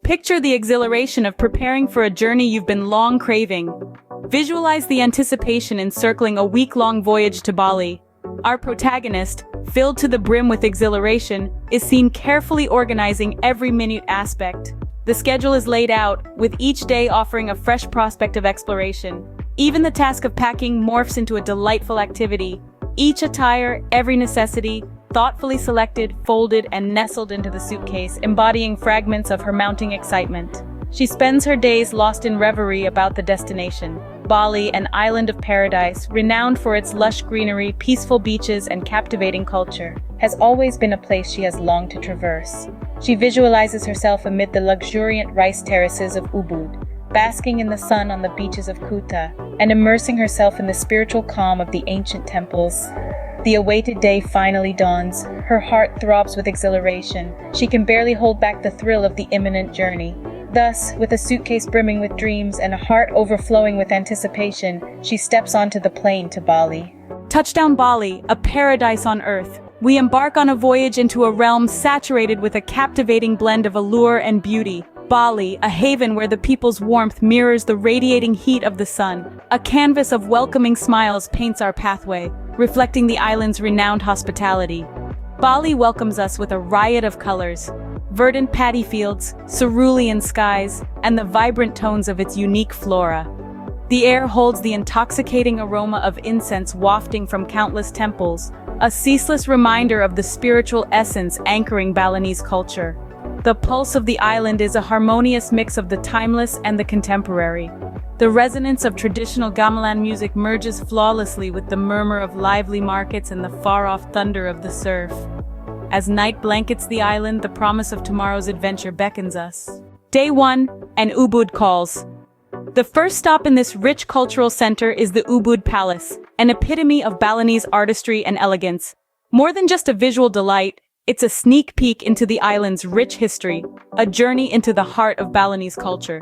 Picture the exhilaration of preparing for a journey you've been long craving. Visualize the anticipation encircling a week-long voyage to Bali. Our protagonist, filled to the brim with exhilaration, is seen carefully organizing every minute aspect. The schedule is laid out, with each day offering a fresh prospect of exploration. Even the task of packing morphs into a delightful activity. Each attire, every necessity, thoughtfully selected, folded, and nestled into the suitcase, embodying fragments of her mounting excitement. She spends her days lost in reverie about the destination. Bali, an island of paradise, renowned for its lush greenery, peaceful beaches, and captivating culture, has always been a place she has longed to traverse. She visualizes herself amid the luxuriant rice terraces of Ubud, basking in the sun on the beaches of Kuta, and immersing herself in the spiritual calm of the ancient temples. The awaited day finally dawns. Her heart throbs with exhilaration. She can barely hold back the thrill of the imminent journey. Thus, with a suitcase brimming with dreams and a heart overflowing with anticipation, she steps onto the plane to Bali. Touchdown Bali, a paradise on earth. We embark on a voyage into a realm saturated with a captivating blend of allure and beauty. Bali, a haven where the people's warmth mirrors the radiating heat of the sun. A canvas of welcoming smiles paints our pathway, reflecting the island's renowned hospitality. Bali welcomes us with a riot of colors. Verdant paddy fields, cerulean skies, and the vibrant tones of its unique flora. The air holds the intoxicating aroma of incense wafting from countless temples, a ceaseless reminder of the spiritual essence anchoring Balinese culture. The pulse of the island is a harmonious mix of the timeless and the contemporary. The resonance of traditional gamelan music merges flawlessly with the murmur of lively markets and the far-off thunder of the surf. As night blankets the island, the promise of tomorrow's adventure beckons us. Day 1, and Ubud calls. The first stop in this rich cultural center is the Ubud Palace, an epitome of Balinese artistry and elegance. More than just a visual delight, it's a sneak peek into the island's rich history, a journey into the heart of Balinese culture.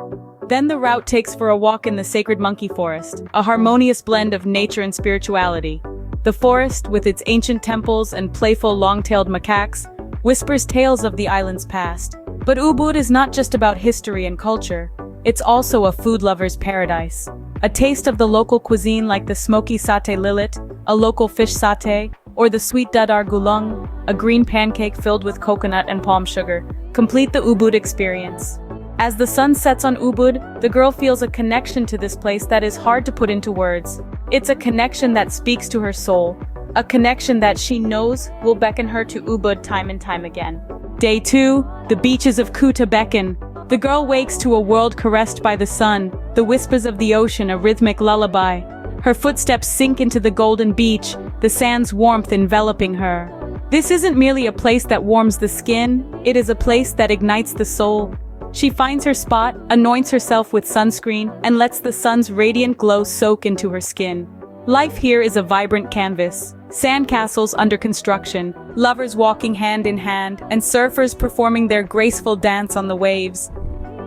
Then the route takes for a walk in the sacred monkey forest, a harmonious blend of nature and spirituality. The forest, with its ancient temples and playful long-tailed macaques, whispers tales of the island's past. But Ubud is not just about history and culture. It's also a food lover's paradise. A taste of the local cuisine like the smoky satay lilit, a local fish satay, or the sweet dadar gulung, a green pancake filled with coconut and palm sugar, complete the Ubud experience. As the sun sets on Ubud, the girl feels a connection to this place that is hard to put into words. It's a connection that speaks to her soul, a connection that she knows will beckon her to Ubud time and time again. Day 2, the beaches of Kuta beckon. The girl wakes to a world caressed by the sun, the whispers of the ocean a rhythmic lullaby. Her footsteps sink into the golden beach, the sand's warmth enveloping her. This isn't merely a place that warms the skin, it is a place that ignites the soul. She finds her spot, anoints herself with sunscreen, and lets the sun's radiant glow soak into her skin. Life here is a vibrant canvas. Sandcastles under construction, lovers walking hand in hand, and surfers performing their graceful dance on the waves.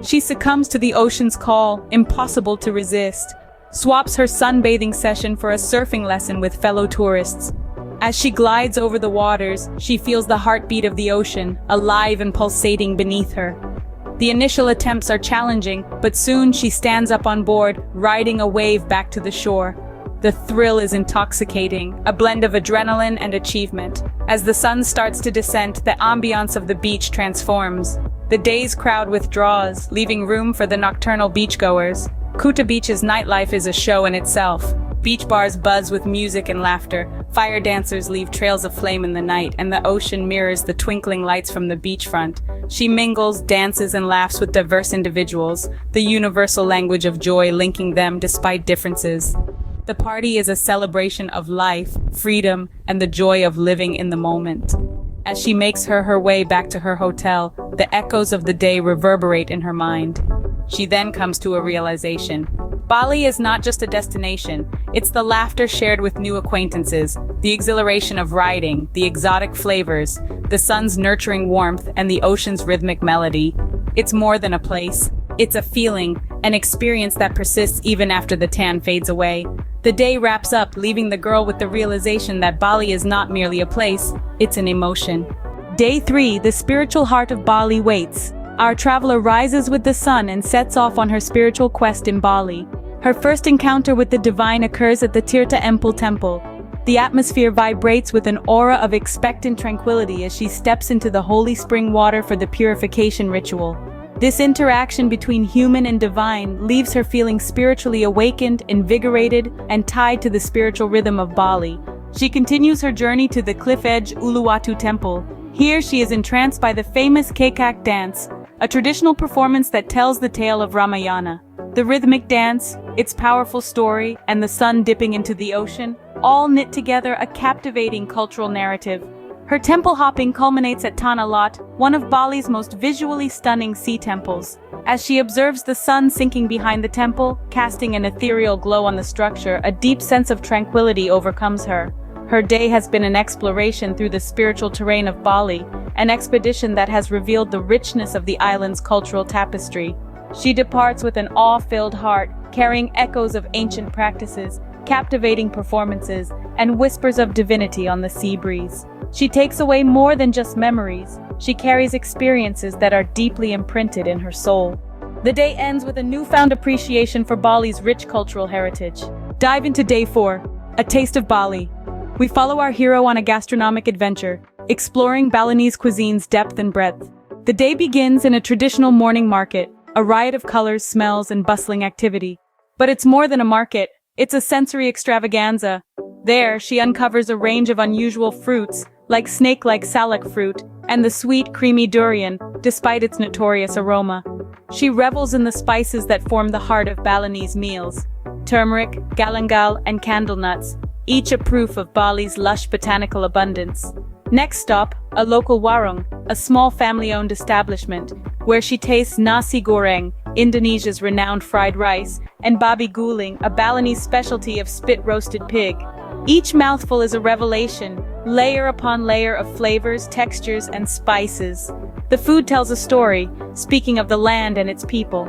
She succumbs to the ocean's call, impossible to resist. Swaps her sunbathing session for a surfing lesson with fellow tourists. As she glides over the waters, she feels the heartbeat of the ocean, alive and pulsating beneath her. The initial attempts are challenging, but soon she stands up on board, riding a wave back to the shore. The thrill is intoxicating, a blend of adrenaline and achievement. As the sun starts to descend, the ambiance of the beach transforms. The day's crowd withdraws, leaving room for the nocturnal beachgoers. Kuta Beach's nightlife is a show in itself. Beach bars buzz with music and laughter, fire dancers leave trails of flame in the night, and the ocean mirrors the twinkling lights from the beachfront. She mingles, dances, and laughs with diverse individuals, the universal language of joy linking them despite differences. The party is a celebration of life, freedom, and the joy of living in the moment. As she makes her way back to her hotel, the echoes of the day reverberate in her mind. She then comes to a realization. Bali is not just a destination, it's the laughter shared with new acquaintances, the exhilaration of riding, the exotic flavors, the sun's nurturing warmth, and the ocean's rhythmic melody. It's more than a place, it's a feeling, an experience that persists even after the tan fades away. The day wraps up, leaving the girl with the realization that Bali is not merely a place, it's an emotion. Day 3, the spiritual heart of Bali waits. our traveler rises with the sun and sets off on her spiritual quest in Bali. Her first encounter with the divine occurs at the Tirta Empul temple. The atmosphere vibrates with an aura of expectant tranquility as she steps into the holy spring water for the purification ritual. This interaction between human and divine leaves her feeling spiritually awakened, invigorated, and tied to the spiritual rhythm of Bali. She continues her journey to the cliff-edge Uluwatu temple. Here she is entranced by the famous Kekak dance, a traditional performance that tells the tale of Ramayana. The rhythmic dance, its powerful story, and the sun dipping into the ocean all knit together a captivating cultural narrative. Her temple hopping culminates at Tanah Lot, one of Bali's most visually stunning sea temples. As she observes the sun sinking behind the temple, casting an ethereal glow on the structure, a deep sense of tranquility overcomes her. Her day has been an exploration through the spiritual terrain of Bali, an expedition that has revealed the richness of the island's cultural tapestry. She departs with an awe-filled heart, carrying echoes of ancient practices, captivating performances, and whispers of divinity on the sea breeze. She takes away more than just memories. She carries experiences that are deeply imprinted in her soul. The day ends with a newfound appreciation for Bali's rich cultural heritage. Dive into Day 4, a taste of Bali. We follow our hero on a gastronomic adventure, exploring Balinese cuisine's depth and breadth. The day begins in a traditional morning market, a riot of colors, smells, and bustling activity. But it's more than a market, it's a sensory extravaganza. There, she uncovers a range of unusual fruits, like snake-like salak fruit, and the sweet, creamy durian, despite its notorious aroma. She revels in the spices that form the heart of Balinese meals: turmeric, galangal, and candle nuts, each a proof of Bali's lush botanical abundance. Next stop, a local warung, a small family-owned establishment, where she tastes nasi goreng, Indonesia's renowned fried rice, and babi guling, a Balinese specialty of spit-roasted pig. Each mouthful is a revelation, layer upon layer of flavors, textures, and spices. The food tells a story, speaking of the land and its people.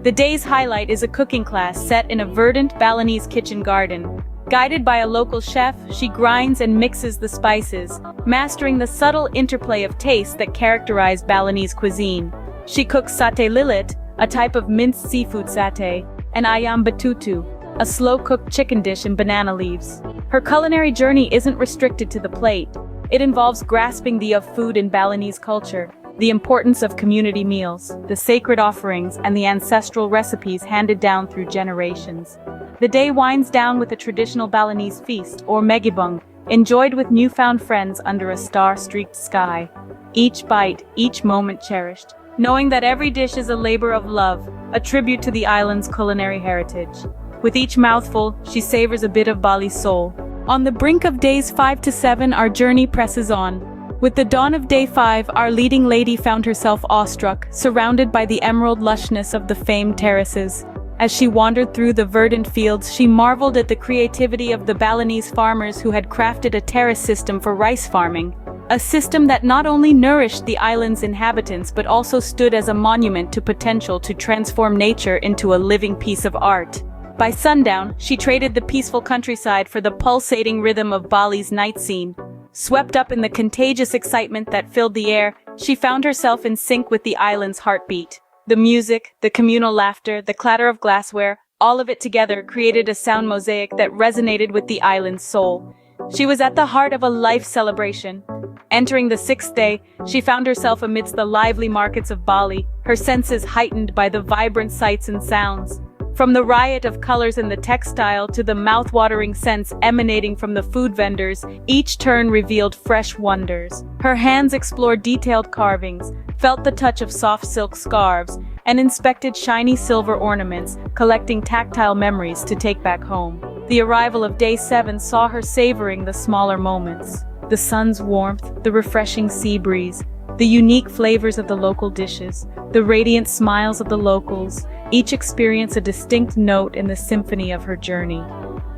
The day's highlight is a cooking class set in a verdant Balinese kitchen garden. Guided by a local chef, she grinds and mixes the spices, mastering the subtle interplay of tastes that characterize Balinese cuisine. She cooks satay lilit, a type of minced seafood satay, and ayam betutu, a slow-cooked chicken dish in banana leaves. Her culinary journey isn't restricted to the plate. It involves grasping the of food in Balinese culture, the importance of community meals, the sacred offerings, and the ancestral recipes handed down through generations. The day winds down with a traditional Balinese feast, or megibung, enjoyed with newfound friends under a star-streaked sky. Each bite, each moment cherished, knowing that every dish is a labor of love, a tribute to the island's culinary heritage. With each mouthful, she savors a bit of Bali's soul. On the brink of days 5 to 7, our journey presses on. With the dawn of Day 5, our leading lady found herself awestruck, surrounded by the emerald lushness of the famed terraces. As she wandered through the verdant fields, she marveled at the creativity of the Balinese farmers who had crafted a terrace system for rice farming. A system that not only nourished the island's inhabitants but also stood as a monument to potential to transform nature into a living piece of art. By sundown, she traded the peaceful countryside for the pulsating rhythm of Bali's night scene. Swept up in the contagious excitement that filled the air, she found herself in sync with the island's heartbeat. The music, the communal laughter, the clatter of glassware, all of it together created a sound mosaic that resonated with the island's soul. She was at the heart of a life celebration. Entering the 6th day, she found herself amidst the lively markets of Bali, her senses heightened by the vibrant sights and sounds. From the riot of colors in the textile to the mouth-watering scents emanating from the food vendors, each turn revealed fresh wonders. Her hands explored detailed carvings, felt the touch of soft silk scarves, and inspected shiny silver ornaments, collecting tactile memories to take back home. The arrival of Day 7 saw her savoring the smaller moments. The sun's warmth, the refreshing sea breeze, the unique flavors of the local dishes, the radiant smiles of the locals, each experience a distinct note in the symphony of her journey.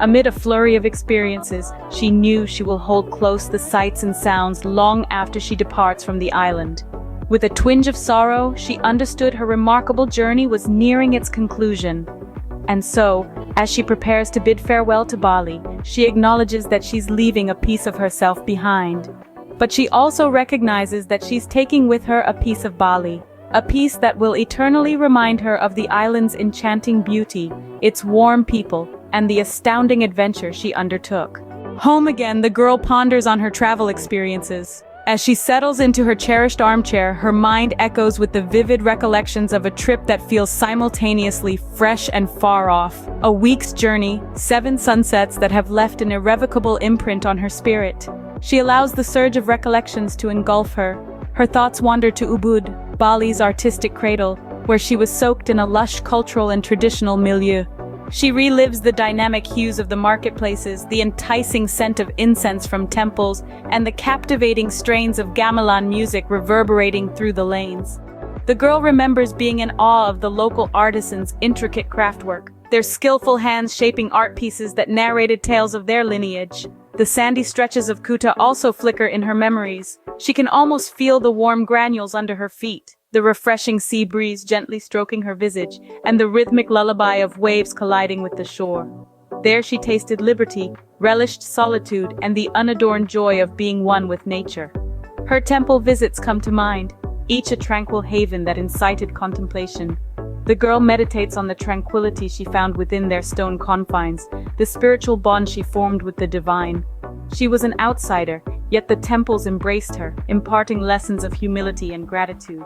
Amid a flurry of experiences, she knew she will hold close the sights and sounds long after she departs from the island. With a twinge of sorrow, she understood her remarkable journey was nearing its conclusion. And so, as she prepares to bid farewell to Bali, she acknowledges that she's leaving a piece of herself behind. But she also recognizes that she's taking with her a piece of Bali, a piece that will eternally remind her of the island's enchanting beauty, its warm people, and the astounding adventure she undertook. Home again, the girl ponders on her travel experiences. As she settles into her cherished armchair, her mind echoes with the vivid recollections of a trip that feels simultaneously fresh and far off. A week's journey, 7 sunsets that have left an irrevocable imprint on her spirit. She allows the surge of recollections to engulf her. Her thoughts wander to Ubud, Bali's artistic cradle, where she was soaked in a lush cultural and traditional milieu. She relives the dynamic hues of the marketplaces, the enticing scent of incense from temples, and the captivating strains of gamelan music reverberating through the lanes. The girl remembers being in awe of the local artisans' intricate craftwork, their skillful hands shaping art pieces that narrated tales of their lineage. The sandy stretches of Kuta also flicker in her memories. She can almost feel the warm granules under her feet, the refreshing sea breeze gently stroking her visage, and the rhythmic lullaby of waves colliding with the shore. There she tasted liberty, relished solitude, and the unadorned joy of being one with nature. Her temple visits come to mind, each a tranquil haven that incited contemplation. The girl meditates on the tranquility she found within their stone confines, the spiritual bond she formed with the divine. She was an outsider, yet the temples embraced her, imparting lessons of humility and gratitude.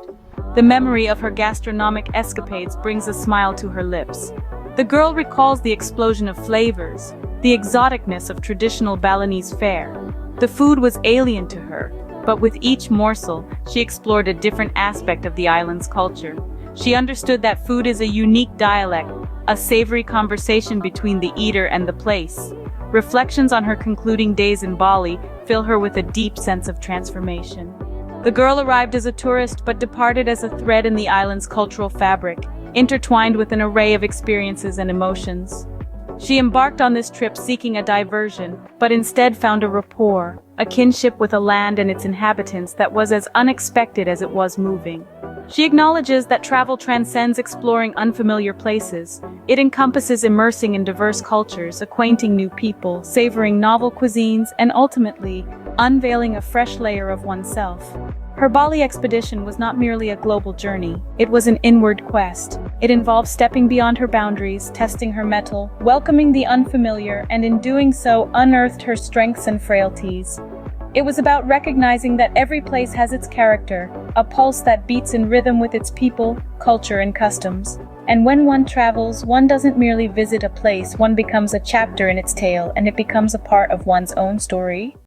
The memory of her gastronomic escapades brings a smile to her lips. The girl recalls the explosion of flavors, the exoticness of traditional Balinese fare. The food was alien to her, but with each morsel, she explored a different aspect of the island's culture. She understood that food is a unique dialect, a savory conversation between the eater and the place. Reflections on her concluding days in Bali fill her with a deep sense of transformation. The girl arrived as a tourist but departed as a thread in the island's cultural fabric, intertwined with an array of experiences and emotions. She embarked on this trip seeking a diversion, but instead found a rapport, a kinship with a land and its inhabitants that was as unexpected as it was moving. She acknowledges that travel transcends exploring unfamiliar places. It encompasses immersing in diverse cultures, acquainting new people, savoring novel cuisines, and ultimately, unveiling a fresh layer of oneself. Her Bali expedition was not merely a global journey, it was an inward quest. It involved stepping beyond her boundaries, testing her mettle, welcoming the unfamiliar, and in doing so, unearthed her strengths and frailties. It was about recognizing that every place has its character, a pulse that beats in rhythm with its people, culture, and customs. And when one travels, one doesn't merely visit a place, one becomes a chapter in its tale, and it becomes a part of one's own story.